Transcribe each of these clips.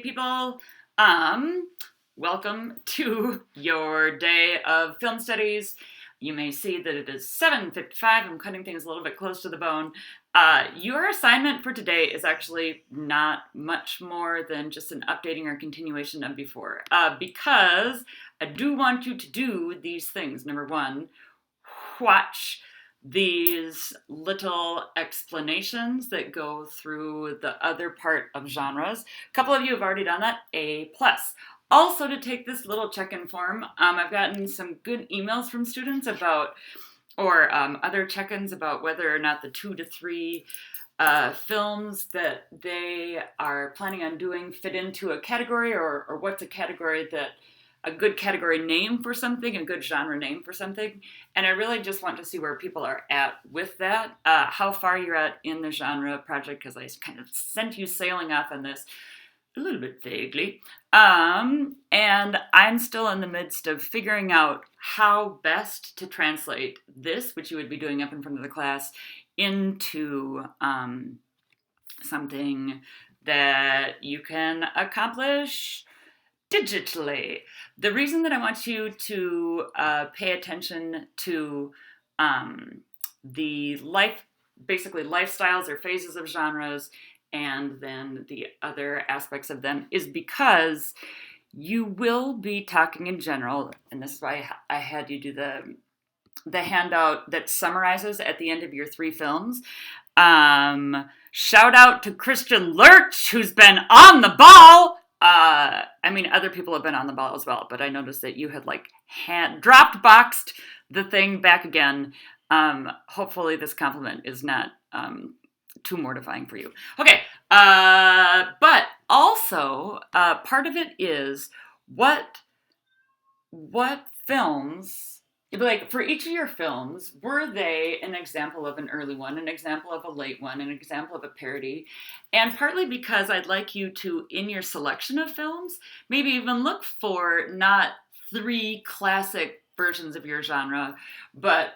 people. Welcome to your day of film studies. You may see that it is 7:55. I'm cutting things a little bit close to the bone. Your assignment for today is actually not much more than just an updating or continuation of before, because I do want you to do these things. Number one, watch these little explanations that go through the other part of genres. A couple of you have already done that, A+. Also, to take this little check-in form, I've gotten some good emails from students about, or other check-ins about whether or not the 2 to 3 films that they are planning on doing fit into a category, or what's a category that a good category name for something, a good genre name for something. And I really just want to see where people are at with that, how far you're at in the genre project, because I kind of sent you sailing off on this a little bit vaguely. And I'm still in the midst of figuring out how best to translate this, which you would be doing up in front of the class, into something that you can accomplish digitally. The reason that I want you to pay attention to the basically lifestyles or phases of genres, and then the other aspects of them, is because you will be talking in general, and this is why I had you do the handout that summarizes at the end of your 3 films. Shout out to Christian Lurch, who's been on the ball. Other people have been on the ball as well, but I noticed that you had boxed the thing back again. Hopefully this compliment is not too mortifying for you. Okay, but also part of it is what films, like for each of your films, were they an example of an early one, an example of a late one, an example of a parody? And partly because I'd like you to, in your selection of films, maybe even look for not 3 classic versions of your genre, but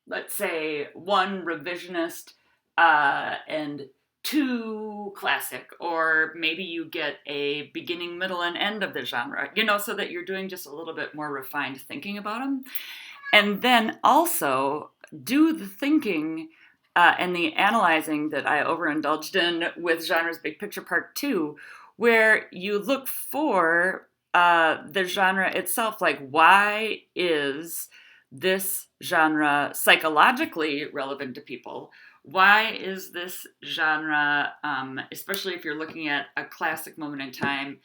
let's say 1 revisionist and 2 classic, or maybe you get a beginning, middle, and end of the genre, so that you're doing just a little bit more refined thinking about them. And then also do the thinking and the analyzing that I overindulged in with Genres Big Picture Part 2, where you look for the genre itself, like why is this genre psychologically relevant to people? Why is this genre, especially if you're looking at a classic moment in time,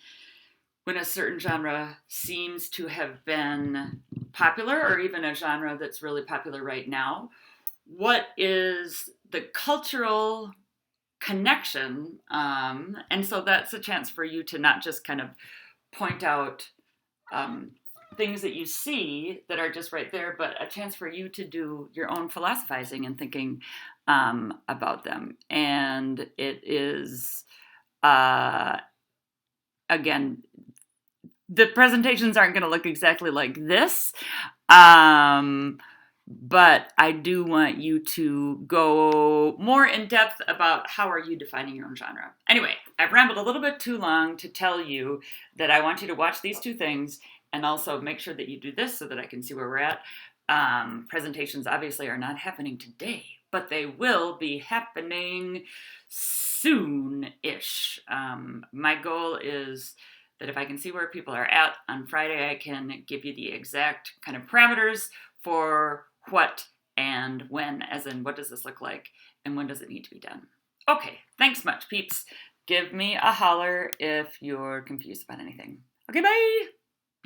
when a certain genre seems to have been popular, or even a genre that's really popular right now, what is the cultural connection? And so that's a chance for you to not just kind of point out things that you see that are just right there, but a chance for you to do your own philosophizing and thinking about them. And it is, again, the presentations aren't going to look exactly like this, but I do want you to go more in depth about how are you defining your own genre. Anyway, I've rambled a little bit too long to tell you that I want you to watch these 2 things, and also make sure that you do this so that I can see where we're at. Presentations obviously are not happening today, but they will be happening soon-ish. My goal is that if I can see where people are at on Friday, I can give you the exact kind of parameters for what and when, as in what does this look like and when does it need to be done. Okay, thanks much, peeps. Give me a holler if you're confused about anything. Okay, bye!